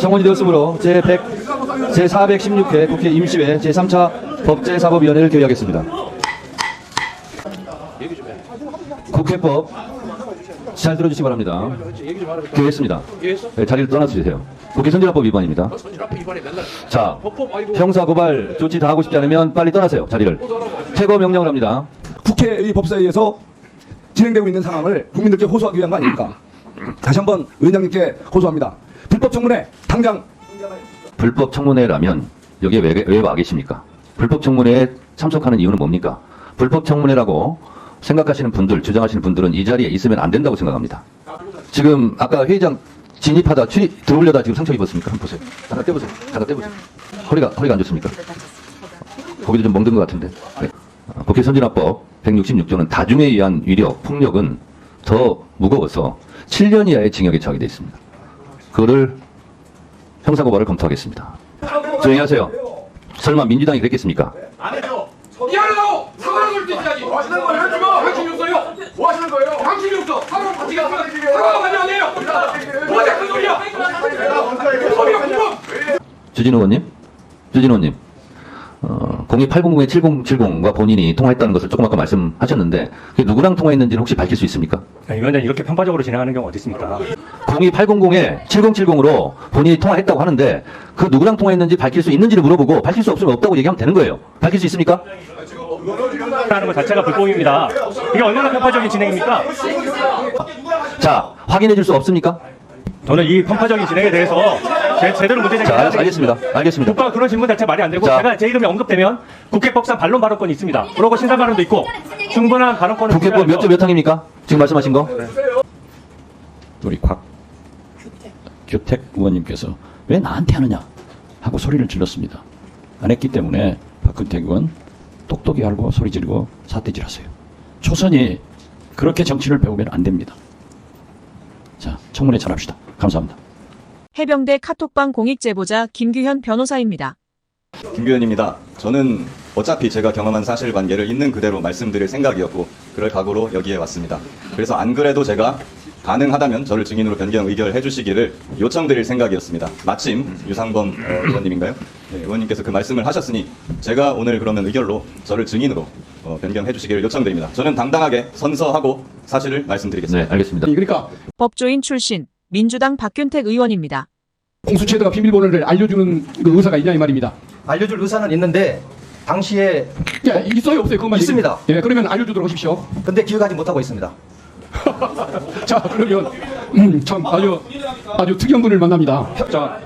성원이 되었으므로 제416회 국회 임시회 제3차 법제사법위원회를 개의하겠습니다. 국회법 잘 들어주시기 바랍니다. 개의했습니다. 네, 자리를 떠나주세요. 국회 선진화법 위반입니다. 자, 형사고발 조치 다 하고 싶지 않으면 빨리 떠나세요. 자리를. 퇴거 명령을 합니다. 국회의 법사위에서 진행되고 있는 상황을 국민들께 호소하기 위한 거 아닙니까? 다시 한번 위원장님께 호소합니다. 불법 청문회 당장. 불법 청문회라면 여기에 왜 와 계십니까? 불법 청문회에 참석하는 이유는 뭡니까? 불법 청문회라고 생각하시는 분들, 주장하시는 분들은 이 자리에 있으면 안 된다고 생각합니다. 지금 아까 회의장 진입하다 들어오려다 지금 상처 입었습니까? 한번 보세요. 잠깐 떼보세요. 허리가 안 좋습니까? 거기도 좀 멍든 것 같은데. 네. 국회 선진화법 166조는 다중에 의한 위력, 폭력은 더 무거워서 7년 이하의 징역에 처하게 되어 있습니다. 그거를 형사고발을 검토하겠습니다. 조용히 하세요. 설마 민주당이 그랬겠습니까? 안 해요. 미안해요. 사과를 걸 때 있어야지. 뭐 하시는 거예요 지금? 당신이 없어요. 뭐 하시는 거예요? 당신이 없어. 사과를 같이 가서 사과가 많이 안 해요. 뭐냐 그 소리야. 소리가 무슨? 주진우 의원님, 02-800-7070과 본인이 통화했다는 것을 조금 아까 말씀하셨는데 그게 누구랑 통화했는지는 혹시 밝힐 수 있습니까? 위원장 이렇게 편파적으로 진행하는 경우 어디 있습니까? 02-800-7070으로 본인이 통화했다고 하는데 그 누구랑 통화했는지 밝힐 수 있는지를 물어보고 밝힐 수 없으면 없다고 얘기하면 되는 거예요. 밝힐 수 있습니까? 하는 것 자체가 불법입니다. 이게 얼마나 편파적인 진행입니까? 자, 확인해 줄 수 없습니까? 저는 이 편파적인 진행에 대해서 제대로 문제 제기해야 되겠습니다. 알겠습니다. 국가 그런 질문 자체 말이 안 되고 자, 제 이름이 언급되면 국회법상 반론 발언권이 있습니다. 그러고 신상 발언도 있고 충분한 발언권을 국회법 몇 항입니까? 지금 말씀하신 거? 우리 곽규택 의원님께서 왜 나한테 하느냐 하고 소리를 질렀습니다. 안 했기 때문에 박근택 의원 똑똑히 알고 소리 지르고 사태질하세요. 초선이 그렇게 정치를 배우면 안 됩니다. 자, 청문회 잘합시다. 감사합니다. 해병대 카톡방 공익제보자 김규현 변호사입니다. 김규현입니다. 저는 어차피 제가 경험한 사실관계를 있는 그대로 말씀드릴 생각이었고 그럴 각오로 여기에 왔습니다. 그래서 안 그래도 제가 가능하다면 저를 증인으로 변경 의결해 주시기를 요청드릴 생각이었습니다. 마침 유상범 의원님인가요? 네, 의원님께서 그 말씀을 하셨으니 제가 오늘 그러면 의결로 저를 증인으로 변경해 주시기를 요청드립니다. 저는 당당하게 선서하고 사실을 말씀드리겠습니다. 네, 알겠습니다. 그러니까 법조인 출신 민주당 박균택 의원입니다. 공수처에다가 비밀번호를 알려주는 그 의사가 있냐 이 말입니다. 알려줄 의사는 있는데 당시에 야, 있어요 없어요? 그것만 있습니다. 예, 그러면 알려주도록 하십시오. 근데 기억하지 못하고 있습니다. 자, 그러면 참 아주 특이한 분을 만납니다. 자,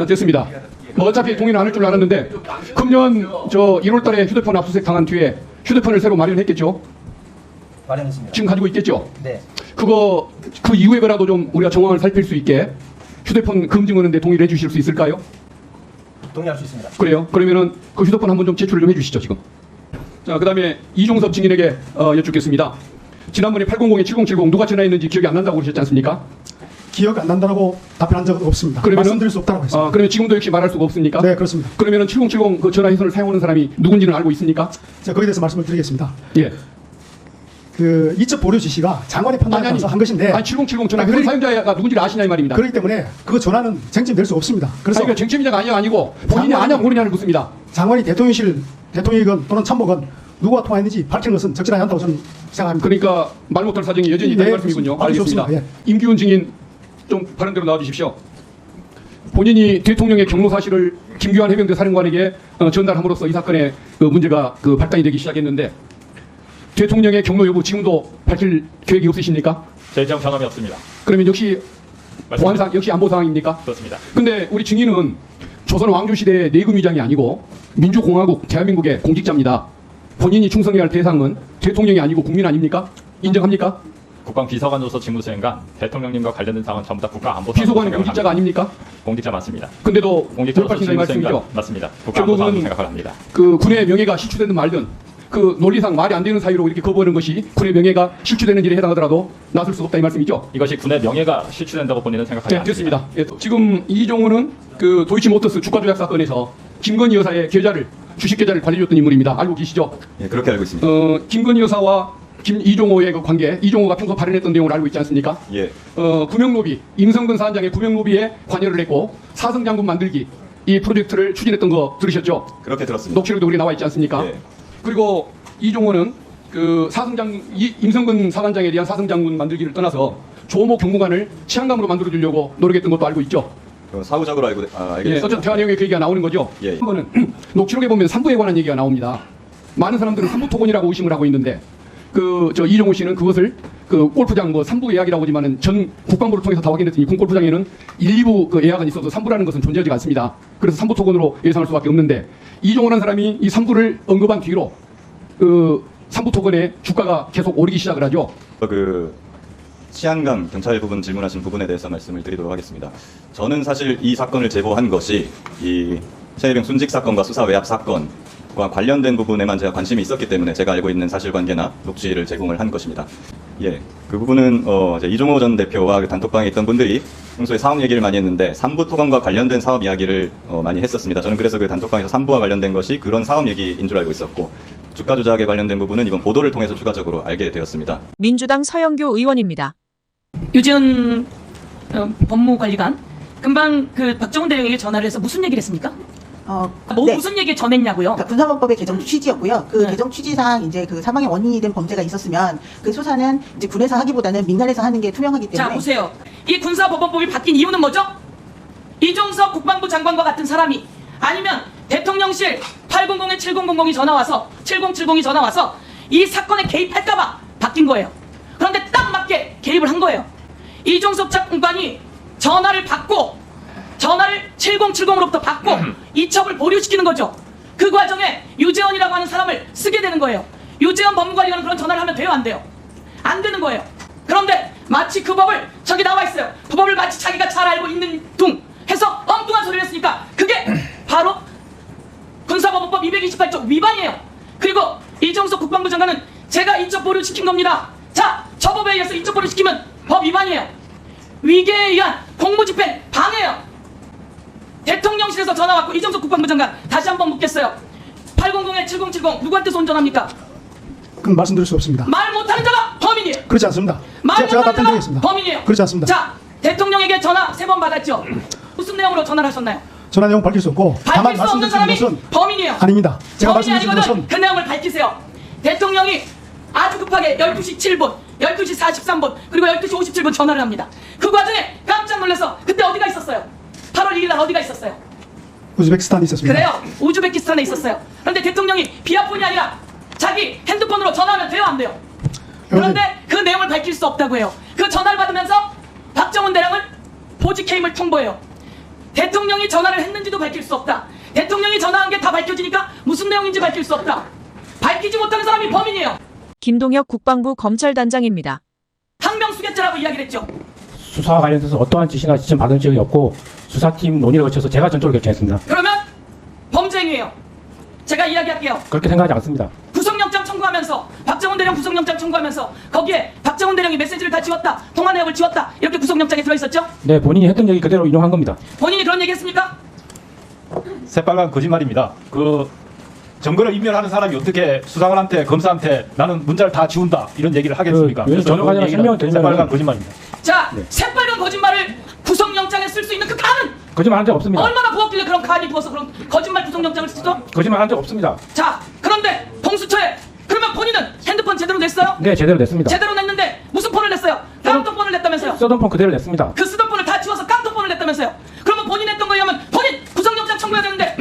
됐습니다. 뭐 어차피 동의는 안 할 줄 알았는데 금년 1월달에 휴대폰 압수수색 당한 뒤에 휴대폰을 새로 마련했겠죠? 마련했습니다. 지금 가지고 있겠죠? 네. 그 이후에 거라도 좀 우리가 정황을 살필 수 있게 휴대폰 금지하는데 동의를 해주실 수 있을까요? 동의할 수 있습니다. 그래요? 그러면은 그 휴대폰 한번 좀 제출을 좀 해주시죠 지금. 자, 그다음에 이종섭 증인에게 여쭙겠습니다. 지난번에 800-7070 누가 전화했는지 기억이 안 난다고 그러셨지 않습니까? 기억 안 난다고 답변한 적은 없습니다. 그러면은 말씀드릴 수 없다고 했습니다. 그러면 지금도 역시 말할 수가 없습니까? 네, 그렇습니다. 그러면은 7070 그 전화해선을 사용하는 사람이 누군지는 알고 있습니까? 제가 거기에 대해서 말씀을 드리겠습니다. 예. 그 이첩 보류 지시가 장관의 판단에 따라서 한 것인데, 아니 7070 전화 그 사용자가 누군지를 아시냐 이 말입니다. 그렇기 때문에 그 전화는 쟁점될 수 없습니다. 그래서 그러니까 쟁점이냐가 아니고 본인이 아냐 모르냐를 묻습니다. 장관이 대통령이건 또는 참모건 누구와 통화했는지 밝히는 것은 적절하지 않다고 저는 생각합니다. 그러니까 말 못할 사정이 여전히 있다는 네, 말씀이군요. 그렇습니다. 알겠습니다. 예. 임기훈 증인 좀 바른 대로 나와주십시오. 본인이 대통령의 경로 사실을 김규환 해병대 사령관에게 전달함으로써 이 사건의 그 문제가 발단이 되기 시작했는데 대통령의 경로 여부 지금도 밝힐 계획이 없으십니까? 제정 경험이 없습니다. 그러면 역시 보안상 역시 안보 상황입니까? 그렇습니다. 근데 우리 증인은 조선 왕조 시대의 내금위장이 아니고 민주공화국 대한민국의 공직자입니다. 본인이 충성해야 할 대상은 대통령이 아니고 국민 아닙니까? 인정합니까? 국방비서관으로서 직무 수행과 대통령님과 관련된 사항은 전부 다 국가안보 비서관은 공직자가 아닙니까? 공직자 맞습니다. 근데도 공직자로서 돌파신다 이 직무 수행과 말씀이죠? 맞습니다. 국가안보 사항 결국은 생각을 합니다. 그 군의 명예가 실추되든 말든 그 논리상 말이 안 되는 사유로 이렇게 거부하는 것이 군의 명예가 실추되는 일에 해당하더라도 나설 수 없다 이 말씀이죠? 이것이 군의 명예가 실추된다고 본인은 생각하지 네, 않습니다. 됐습니다. 예, 지금 이종호는 그 도이치모터스 주가 조작 사건에서 김건희 여사의 주식 계좌를 관리해줬던 인물입니다. 알고 계시죠? 예, 그렇게 알고 있습니다. 김건희 여사와 이종호의 그 관계, 이종호가 평소 발언했던 내용을 알고 있지 않습니까? 예. 구명로비, 임성근 사단장의 구명로비에 관여를 했고 사성장군 만들기 이 프로젝트를 추진했던 거 들으셨죠? 그렇게 들었습니다. 녹취록도 우리 나와 있지 않습니까? 예. 그리고 이종호는 그 임성근 사단장에 대한 사성장군 만들기를 떠나서 조모 경무관을 치안감으로 만들어주려고 노력했던 것도 알고 있죠. 사후적으로 알게 예, 됐습니다. 서천 대화 내용에 그 얘기가 나오는 거죠. 예. 한 번은 녹취록에 보면 삼부에 관한 얘기가 나옵니다. 많은 사람들은 삼부 토건이라고 의심을 하고 있는데 이종호 씨는 그것을 그 골프장 뭐 3부 예약이라고 하지만은 전 국방부를 통해서 다 확인했더니 군 골프장에는 1, 2부 그 예약은 있어도 3부라는 것은 존재하지 않습니다. 그래서 3부 토건으로 예상할 수밖에 없는데 이종호라는 사람이 이 3부를 언급한 뒤로 그 3부 토건의 주가가 계속 오르기 시작을 하죠. 그 치안감 경찰 부분 질문하신 부분에 대해서 말씀을 드리도록 하겠습니다. 저는 사실 이 사건을 제보한 것이 이 최혜병 순직 사건과 수사 외압 사건과 관련된 부분에만 제가 관심이 있었기 때문에 제가 알고 있는 사실관계나 녹취를 제공을 한 것입니다. 예, 그 부분은 이제 이종호 전 대표와 그 단톡방에 있던 분들이 평소에 사업 얘기를 많이 했는데 3부 토건과 관련된 사업 이야기를 많이 했었습니다. 저는 그래서 그 단톡방에서 3부와 관련된 것이 그런 사업 얘기인 줄 알고 있었고 주가 조작에 관련된 부분은 이번 보도를 통해서 추가적으로 알게 되었습니다. 민주당 서영교 의원입니다. 유재현 법무관리관 금방 그 박정훈 대령에게 전화를 해서 무슨 얘기를 했습니까? 네. 무슨 얘기를 전했냐고요? 그러니까 군사법의 개정 취지였고요. 그 네. 개정 취지상 이제 그 사망의 원인이 된 범죄가 있었으면 그 수사는 이제 군에서 하기보다는 민간에서 하는 게 투명하기 때문에. 자 보세요. 이 군사법원법이 바뀐 이유는 뭐죠? 이종석 국방부 장관과 같은 사람이 아니면 대통령실 800에 7000이 전화와서 7070이 전화와서 이 사건에 개입할까봐 바뀐 거예요. 그런데 딱 맞게 개입을 한 거예요. 이종석 장관이 전화를 받고 전화를 7070으로부터 받고 이첩을 보류시키는 거죠. 그 과정에 유재헌이라고 하는 사람을 쓰게 되는 거예요. 유재헌 법무관리관은 그런 전화를 하면 돼요, 안 돼요? 안 되는 거예요. 그런데 마치 그 법을 저기 나와 있어요. 그 법을 마치 자기가 잘 알고 있는 둥 해서 엉뚱한 소리를 했으니까 그게 바로 군사법원법 228조 위반이에요. 그리고 이종석 국방부 장관은 제가 이첩 보류시킨 겁니다. 자, 저 법에 의해서 이첩 보류시키면 법 위반이에요. 위계에 의한 공무집행 방해예요. 대통령실에서 전화 왔고 이종석 국방부 장관 다시 한번 묻겠어요. 800에 7070 누구한테 손전합니까? 그건 말씀드릴 수 없습니다. 말 못하는 자가 범인이에요. 그렇지 않습니다. 말 제가 못하는 자가 답변드리겠습니다. 범인이에요. 그렇지 않습니다. 자, 대통령에게 전화 3번 받았죠. 무슨 내용으로 전화를 하셨나요? 전화 내용 밝힐 수 없고 다만 밝힐 수 없는 말씀드린 사람이 것은 범인이에요. 아닙니다. 제가 범인이 말씀드린 아니거든. 것은 그 내용을 밝히세요. 대통령이 아주 급하게 12시 7분, 12시 43분, 그리고 12시 57분 전화를 합니다. 그 과정에 깜짝 놀라서 그때 어디가 있었어요? 8월 1일 날 어디가 있었어요? 우즈베키스탄에 있었습니다. 그래요. 우즈베키스탄에 있었어요. 그런데 대통령이 비아폰이 아니라 자기 핸드폰으로 전화하면 돼요, 안 돼요? 그런데 그 내용을 밝힐 수 없다고 해요. 그 전화를 받으면서 박정훈 대령은 보직해임을 통보해요. 대통령이 전화를 했는지도 밝힐 수 없다. 대통령이 전화한 게 다 밝혀지니까 무슨 내용인지 밝힐 수 없다. 밝히지 못하는 사람이 범인이에요. 김동혁 국방부 검찰단장입니다. 항명수괴죄라고 이야기를 했죠. 수사와 관련해서 어떠한 지시나 지침 받은 적이 없고 수사팀 논의를 거쳐서 제가 전적으로 결정했습니다. 그러면 범죄 행위예요. 제가 이야기할게요. 그렇게 생각하지 않습니다. 구속영장 청구하면서 박정훈 대령 구속영장 청구하면서 거기에 박정훈 대령이 메시지를 다 지웠다, 통화 내역을 지웠다 이렇게 구속영장에 들어있었죠? 네, 본인이 했던 얘기 그대로 인용한 겁니다. 본인이 그런 얘기 했습니까? 새빨간 거짓말입니다. 그 증거를 인멸하는 사람이 어떻게 수사관한테 검사한테 나는 문자를 다 지운다 이런 얘기를 하겠습니까? 그 전혀 관련 설명을 드리면 새빨간 거짓말입니다. 자, 새빨간 거짓말을 구속영장에 쓸 수 있는 그 칸은 거짓말 한 적 없습니다. 얼마나 부었길래 그런 칸이 부어서 그런 거짓말 구속영장을 쓰죠? 거짓말 한 적 없습니다. 자, 그런데 공수처에 그러면 본인은 핸드폰 제대로 냈어요? 네, 제대로 냈습니다. 제대로 냈는데 무슨 폰을 냈어요? 깡통폰을 냈다면서요? 쓰던 폰 그대로 냈습니다. 그 쓰던 폰을 다 지워서 깡통폰을 냈다면서요? 그러면 본인 했던 거에 하면 본인 구속영장 청구해야 되는데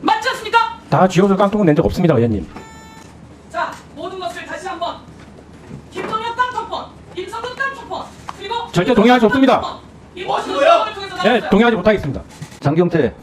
맞지 않습니까? 다 지워서 깡통은 낸 적 없습니다, 의원님. 자, 모든 것을 다시 한번 김동혁 깡통폰, 임성근 깡통폰, 그리고 절대 동의할 수 없습니다. 이 모든 것을 통해서 네, 나왔어요. 동의하지 못하겠습니다. 장경태